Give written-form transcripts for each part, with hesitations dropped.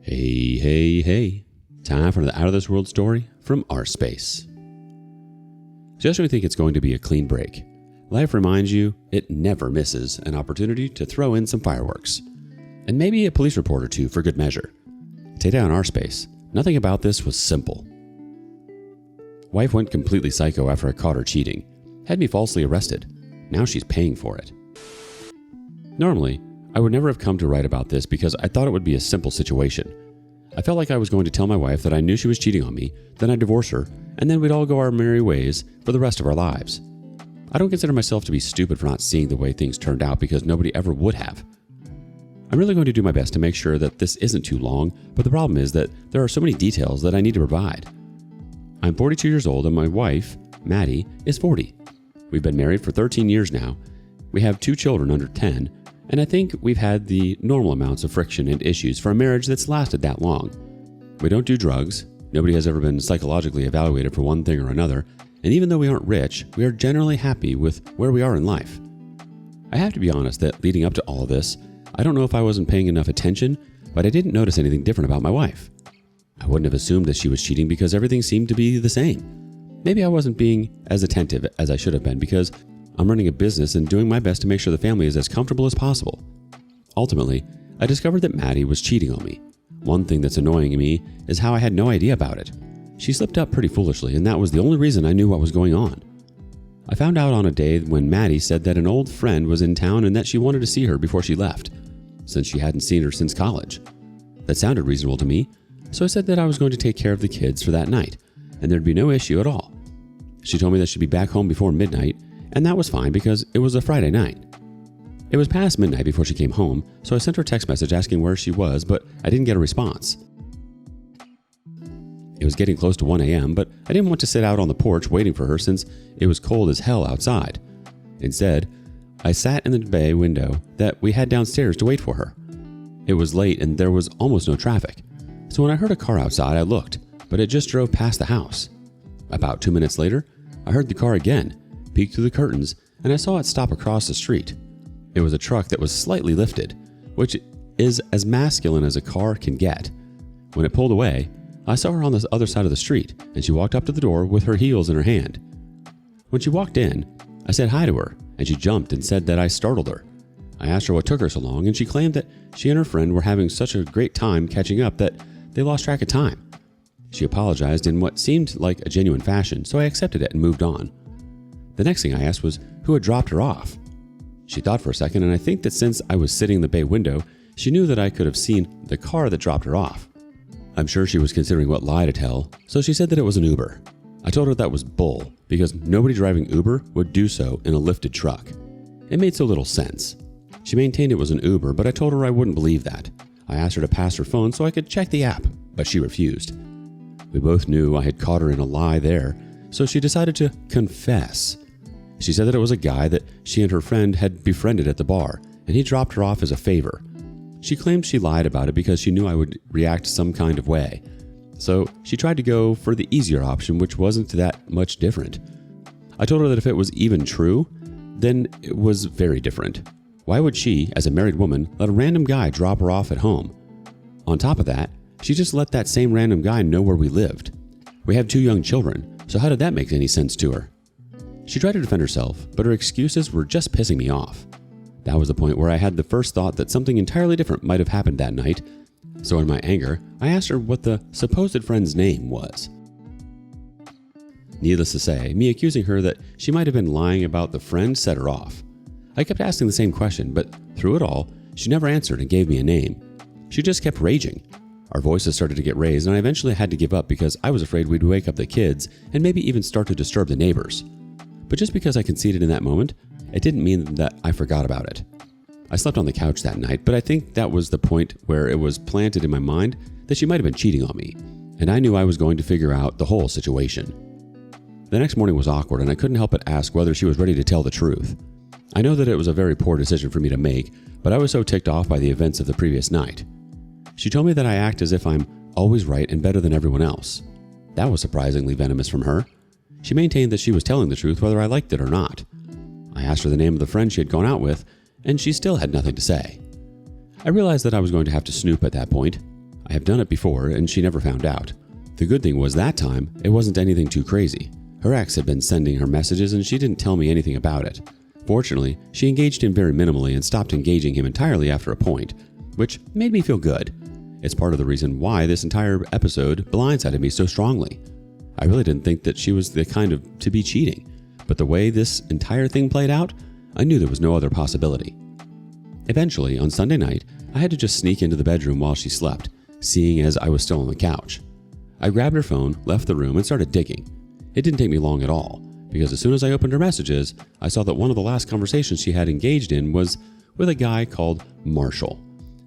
Hey, hey, hey. Time for the Out of This World story from rSpace. Just when you think it's going to be a clean break, life reminds you it never misses an opportunity to throw in some fireworks. And maybe a police report or two for good measure. Today on rSpace, nothing about this was simple. Wife went completely psycho after I caught her cheating. Had me falsely arrested. Now she's paying for it. Normally, I would never have come to write about this because I thought it would be a simple situation. I felt like I was going to tell my wife that I knew she was cheating on me, then I'd divorce her, and then we'd all go our merry ways for the rest of our lives. I don't consider myself to be stupid for not seeing the way things turned out because nobody ever would have. I'm really going to do my best to make sure that this isn't too long, but the problem is that there are so many details that I need to provide. I'm 42 years old and my wife, Maddie, is 40. We've been married for 13 years now. We have 2 children under 10, and I think we've had the normal amounts of friction and issues for a marriage that's lasted that long. We don't do drugs. Nobody has ever been psychologically evaluated for one thing or another, and even though we aren't rich, we are generally happy with where we are in life. I have to be honest that leading up to all this, I don't know if I wasn't paying enough attention, but I didn't notice anything different about my wife. I wouldn't have assumed that she was cheating because everything seemed to be the same. Maybe I wasn't being as attentive as I should have been because I'm running a business and doing my best to make sure the family is as comfortable as possible. Ultimately, I discovered that Maddie was cheating on me. One thing that's annoying me is how I had no idea about it. She slipped up pretty foolishly, and that was the only reason I knew what was going on. I found out on a day when Maddie said that an old friend was in town and that she wanted to see her before she left, since she hadn't seen her since college. That sounded reasonable to me, so I said that I was going to take care of the kids for that night, and there'd be no issue at all. She told me that she'd be back home before midnight, and that was fine because it was a Friday night. It was past midnight before she came home, so I sent her a text message asking where she was, but I didn't get a response. It was getting close to 1 a.m., but I didn't want to sit out on the porch waiting for her since it was cold as hell outside. Instead, I sat in the bay window that we had downstairs to wait for her. It was late and there was almost no traffic, so when I heard a car outside, I looked, but it just drove past the house. About 2 minutes later, I heard the car again, peeked through the curtains, and I saw it stop across the street. It was a truck that was slightly lifted, which is as masculine as a car can get. When it pulled away, I saw her on the other side of the street, and she walked up to the door with her heels in her hand. When she walked in, I said hi to her, and she jumped and said that I startled her. I asked her what took her so long, and she claimed that she and her friend were having such a great time catching up that they lost track of time. She apologized in what seemed like a genuine fashion, so I accepted it and moved on. The next thing I asked was who had dropped her off. She thought for a second, and I think that since I was sitting in the bay window, she knew that I could have seen the car that dropped her off. I'm sure she was considering what lie to tell, so she said that it was an Uber. I told her that was bull, because nobody driving Uber would do so in a lifted truck. It made so little sense. She maintained it was an Uber, but I told her I wouldn't believe that. I asked her to pass her phone so I could check the app, but she refused. We both knew I had caught her in a lie there, so she decided to confess. She said that it was a guy that she and her friend had befriended at the bar, and he dropped her off as a favor. She claimed she lied about it because she knew I would react some kind of way. So she tried to go for the easier option, which wasn't that much different. I told her that if it was even true, then it was very different. Why would she, as a married woman, let a random guy drop her off at home? On top of that, she just let that same random guy know where we lived. We have 2 young children, so how did that make any sense to her? She tried to defend herself, but her excuses were just pissing me off. That was the point where I had the first thought that something entirely different might have happened that night, so in my anger, I asked her what the supposed friend's name was. Needless to say, me accusing her that she might have been lying about the friend set her off. I kept asking the same question, but through it all, she never answered and gave me a name. She just kept raging. Our voices started to get raised, and I eventually had to give up because I was afraid we'd wake up the kids and maybe even start to disturb the neighbors. But just because I conceded in that moment, it didn't mean that I forgot about it. I slept on the couch that night, but I think that was the point where it was planted in my mind that she might have been cheating on me, and I knew I was going to figure out the whole situation. The next morning was awkward, and I couldn't help but ask whether she was ready to tell the truth. I know that it was a very poor decision for me to make, but I was so ticked off by the events of the previous night. She told me that I act as if I'm always right and better than everyone else. That was surprisingly venomous from her. She maintained that she was telling the truth whether I liked it or not. I asked her the name of the friend she had gone out with, and she still had nothing to say. I realized that I was going to have to snoop at that point. I have done it before and she never found out. The good thing was that time, it wasn't anything too crazy. Her ex had been sending her messages and she didn't tell me anything about it. Fortunately, she engaged him very minimally and stopped engaging him entirely after a point, which made me feel good. It's part of the reason why this entire episode blindsided me so strongly. I really didn't think that she was the kind of to be cheating, but the way this entire thing played out, I knew there was no other possibility. Eventually, on Sunday night, I had to just sneak into the bedroom while she slept, seeing as I was still on the couch. I grabbed her phone, left the room, and started digging. It didn't take me long at all, because as soon as I opened her messages, I saw that one of the last conversations she had engaged in was with a guy called Marshall.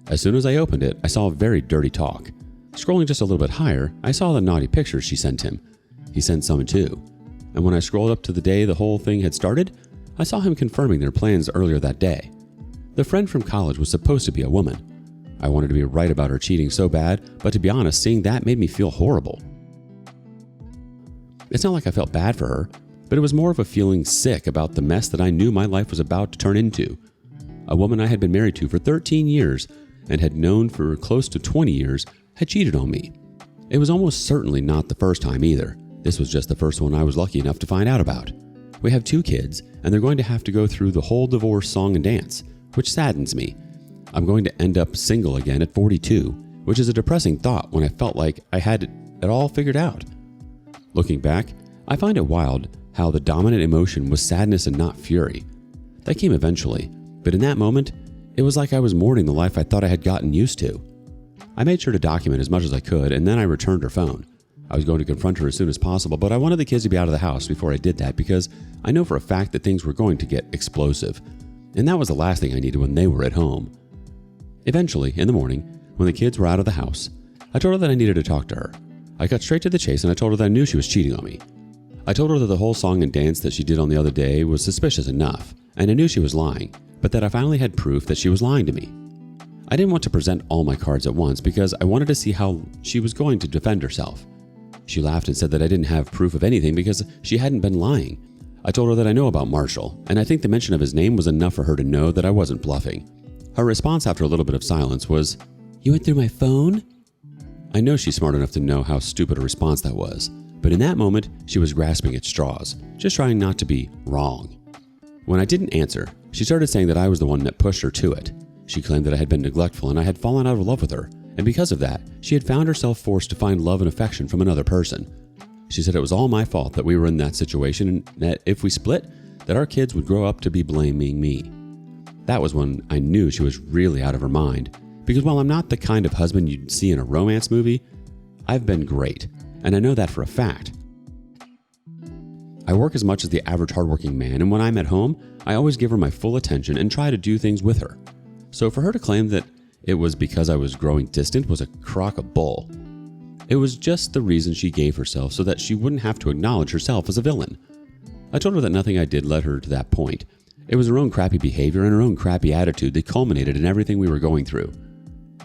As soon as I opened it, I saw very dirty talk. Scrolling just a little bit higher, I saw the naughty pictures she sent him. He sent some too. And when I scrolled up to the day the whole thing had started, I saw him confirming their plans earlier that day. The friend from college was supposed to be a woman. I wanted to be right about her cheating so bad, but to be honest, seeing that made me feel horrible. It's not like I felt bad for her, but it was more of a feeling sick about the mess that I knew my life was about to turn into. A woman I had been married to for 13 years and had known for close to 20 years had cheated on me. It was almost certainly not the first time either. This was just the first one I was lucky enough to find out about. We have 2 kids, and they're going to have to go through the whole divorce song and dance, which saddens me. I'm going to end up single again at 42, which is a depressing thought when I felt like I had it all figured out. Looking back, I find it wild how the dominant emotion was sadness and not fury. That came eventually, but in that moment, it was like I was mourning the life I thought I had gotten used to. I made sure to document as much as I could, and then I returned her phone. I was going to confront her as soon as possible, but I wanted the kids to be out of the house before I did that because I know for a fact that things were going to get explosive. And that was the last thing I needed when they were at home. Eventually, in the morning, when the kids were out of the house, I told her that I needed to talk to her. I got straight to the chase and I told her that I knew she was cheating on me. I told her that the whole song and dance that she did on the other day was suspicious enough, and I knew she was lying, but that I finally had proof that she was lying to me. I didn't want to present all my cards at once because I wanted to see how she was going to defend herself. She laughed and said that I didn't have proof of anything because she hadn't been lying. I told her that I know about Marshall, and I think the mention of his name was enough for her to know that I wasn't bluffing. Her response after a little bit of silence was, "You went through my phone?" I know she's smart enough to know how stupid a response that was, but in that moment, she was grasping at straws, just trying not to be wrong. When I didn't answer, she started saying that I was the one that pushed her to it. She claimed that I had been neglectful and I had fallen out of love with her, and because of that, she had found herself forced to find love and affection from another person. She said it was all my fault that we were in that situation and that if we split, that our kids would grow up to be blaming me. That was when I knew she was really out of her mind, because while I'm not the kind of husband you'd see in a romance movie, I've been great, and I know that for a fact. I work as much as the average hardworking man, and when I'm at home, I always give her my full attention and try to do things with her. So for her to claim that it was because I was growing distant was a crock of bull. It was just the reason she gave herself so that she wouldn't have to acknowledge herself as a villain. I told her that nothing I did led her to that point. It was her own crappy behavior and her own crappy attitude that culminated in everything we were going through.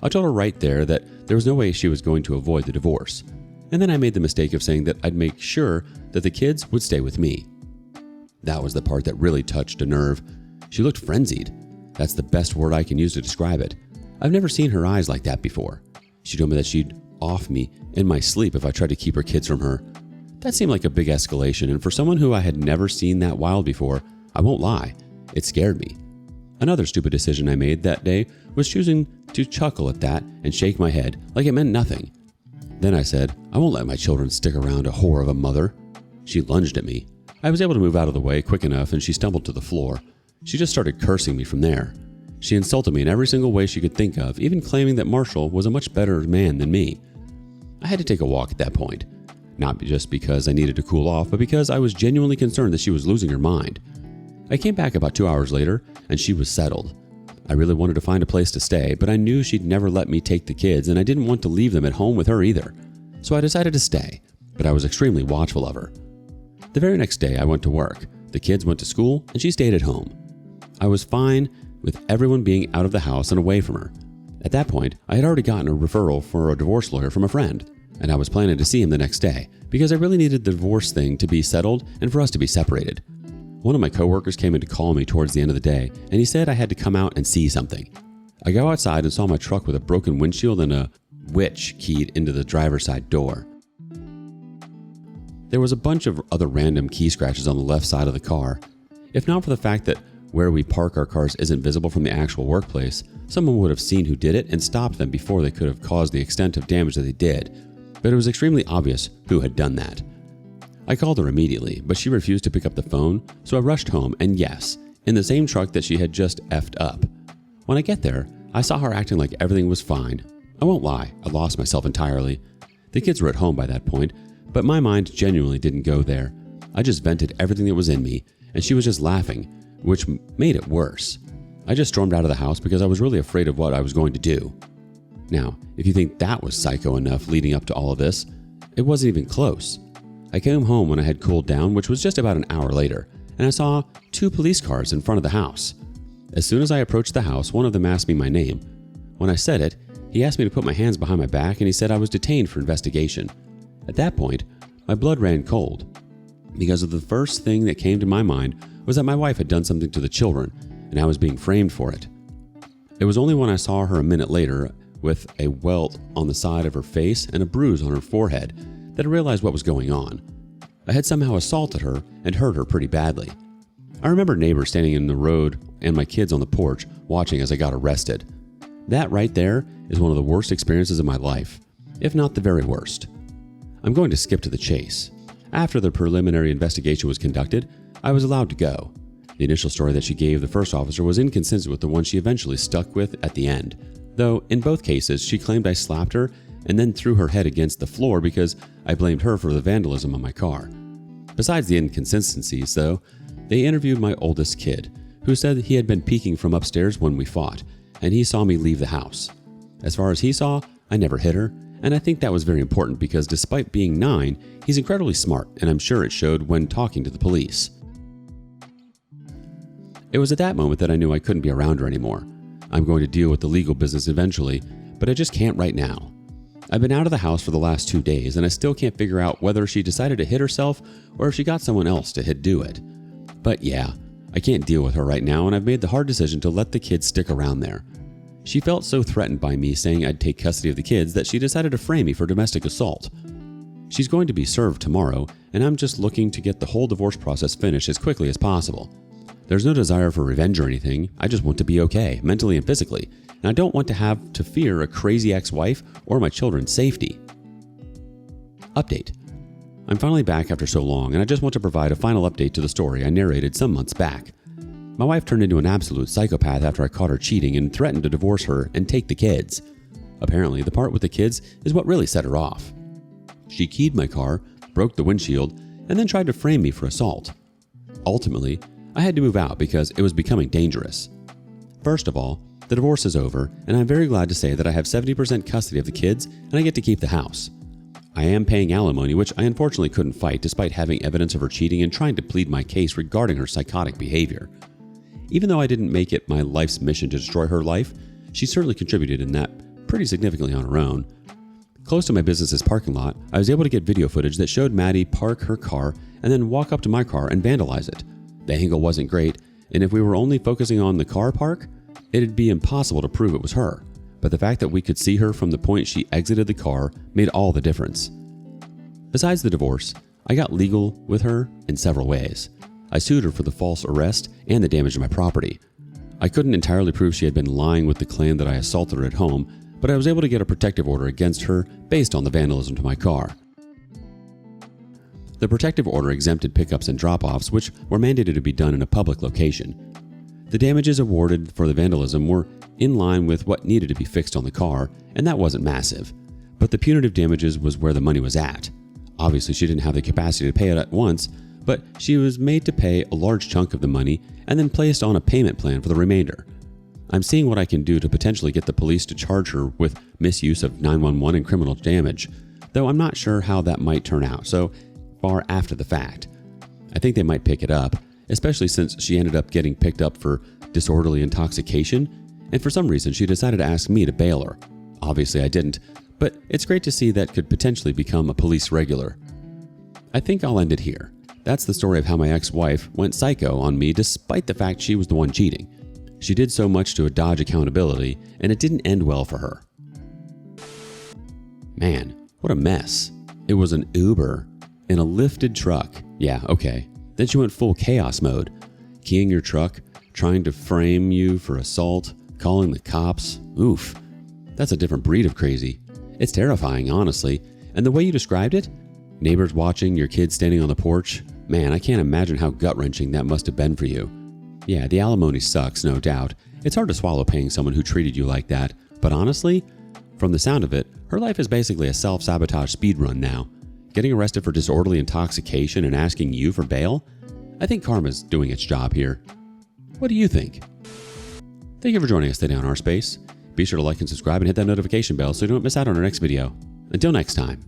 I told her right there that there was no way she was going to avoid the divorce. And then I made the mistake of saying that I'd make sure that the kids would stay with me. That was the part that really touched a nerve. She looked frenzied. That's the best word I can use to describe it. I've never seen her eyes like that before. She told me that she'd off me in my sleep if I tried to keep her kids from her. That seemed like a big escalation, and for someone who I had never seen that wild before, I won't lie, it scared me. Another stupid decision I made that day was choosing to chuckle at that and shake my head like it meant nothing. Then I said, I won't let my children stick around a whore of a mother. She lunged at me. I was able to move out of the way quick enough and she stumbled to the floor. She just started cursing me from there. She insulted me in every single way she could think of, even claiming that Marshall was a much better man than me. I had to take a walk at that point. Not just because I needed to cool off, but because I was genuinely concerned that she was losing her mind. I came back about 2 hours later, and she was settled. I really wanted to find a place to stay, but I knew she'd never let me take the kids, and I didn't want to leave them at home with her either. So I decided to stay, but I was extremely watchful of her. The very next day, I went to work. The kids went to school, and she stayed at home. I was fine with everyone being out of the house and away from her. At that point, I had already gotten a referral for a divorce lawyer from a friend, and I was planning to see him the next day because I really needed the divorce thing to be settled and for us to be separated. One of my coworkers came in to call me towards the end of the day, and he said I had to come out and see something. I go outside and saw my truck with a broken windshield and a witch keyed into the driver's side door. There was a bunch of other random key scratches on the left side of the car. If not for the fact that where we park our cars isn't visible from the actual workplace, someone would have seen who did it and stopped them before they could have caused the extent of damage that they did. But it was extremely obvious who had done that. I called her immediately, but she refused to pick up the phone, so I rushed home, and yes, in the same truck that she had just effed up. When I get there, I saw her acting like everything was fine. I won't lie, I lost myself entirely. The kids were at home by that point, but my mind genuinely didn't go there. I just vented everything that was in me, and she was just laughing, which made it worse. I just stormed out of the house because I was really afraid of what I was going to do. Now, if you think that was psycho enough leading up to all of this, it wasn't even close. I came home when I had cooled down, which was just about an hour later, and I saw 2 police cars in front of the house. As soon as I approached the house, one of them asked me my name. When I said it, he asked me to put my hands behind my back, and he said I was detained for investigation. At that point, my blood ran cold, because of the first thing that came to my mind was that my wife had done something to the children, and I was being framed for it. It was only when I saw her a minute later with a welt on the side of her face and a bruise on her forehead that I realized what was going on. I had somehow assaulted her and hurt her pretty badly. I remember neighbors standing in the road and my kids on the porch watching as I got arrested. That right there is one of the worst experiences of my life, if not the very worst. I'm going to skip to the chase. After the preliminary investigation was conducted, I was allowed to go. The initial story that she gave the first officer was inconsistent with the one she eventually stuck with at the end, though in both cases she claimed I slapped her and then threw her head against the floor because I blamed her for the vandalism on my car. Besides the inconsistencies, though, they interviewed my oldest kid, who said he had been peeking from upstairs when we fought, and he saw me leave the house. As far as he saw, I never hit her, and I think that was very important because despite being 9, he's incredibly smart, and I'm sure it showed when talking to the police. It was at that moment that I knew I couldn't be around her anymore. I'm going to deal with the legal business eventually, but I just can't right now. I've been out of the house for the last 2 days, and I still can't figure out whether she decided to hit herself or if she got someone else to do it. But yeah, I can't deal with her right now, and I've made the hard decision to let the kids stick around there. She felt so threatened by me saying I'd take custody of the kids that she decided to frame me for domestic assault. She's going to be served tomorrow, and I'm just looking to get the whole divorce process finished as quickly as possible. There's no desire for revenge or anything, I just want to be okay, mentally and physically, and I don't want to have to fear a crazy ex-wife or my children's safety. Update. I'm finally back after so long, and I just want to provide a final update to the story I narrated some months back. My wife turned into an absolute psychopath after I caught her cheating and threatened to divorce her and take the kids. Apparently, the part with the kids is what really set her off. She keyed my car, broke the windshield, and then tried to frame me for assault. Ultimately, I had to move out because it was becoming dangerous. First of all, the divorce is over, and I'm very glad to say that I have 70% custody of the kids and I get to keep the house. I am paying alimony, which I unfortunately couldn't fight despite having evidence of her cheating and trying to plead my case regarding her psychotic behavior. Even though I didn't make it my life's mission to destroy her life, she certainly contributed in that pretty significantly on her own. Close to my business's parking lot, I was able to get video footage that showed Maddie park her car and then walk up to my car and vandalize it. The angle wasn't great, and if we were only focusing on the car park, it'd be impossible to prove it was her. But the fact that we could see her from the point she exited the car made all the difference. Besides the divorce, I got legal with her in several ways. I sued her for the false arrest and the damage to my property. I couldn't entirely prove she had been lying with the claim that I assaulted her at home, but I was able to get a protective order against her based on the vandalism to my car. The protective order exempted pickups and drop-offs, which were mandated to be done in a public location. The damages awarded for the vandalism were in line with what needed to be fixed on the car, and that wasn't massive. But the punitive damages was where the money was at. Obviously, she didn't have the capacity to pay it at once, but she was made to pay a large chunk of the money and then placed on a payment plan for the remainder. I'm seeing what I can do to potentially get the police to charge her with misuse of 911 and criminal damage, though I'm not sure how that might turn out so far after the fact. I think they might pick it up, especially since she ended up getting picked up for disorderly intoxication, and for some reason she decided to ask me to bail her. Obviously I didn't, but it's great to see that could potentially become a police regular. I think I'll end it here. That's the story of how my ex-wife went psycho on me despite the fact she was the one cheating. She did so much to dodge accountability, and it didn't end well for her. Man, what a mess. It was an Uber in a lifted truck. Yeah, okay. Then she went full chaos mode, keying your truck, trying to frame you for assault, calling the cops. Oof. That's a different breed of crazy. It's terrifying, honestly. And the way you described it, neighbors watching, your kids standing on the porch, man, I can't imagine how gut-wrenching that must have been for you. Yeah, the alimony sucks, no doubt. It's hard to swallow paying someone who treated you like that. But honestly, from the sound of it, her life is basically a self-sabotage speedrun now. Getting arrested for disorderly intoxication and asking you for bail? I think karma's doing its job here. What do you think? Thank you for joining us today on rSpace. Be sure to like and subscribe and hit that notification bell so you don't miss out on our next video. Until next time.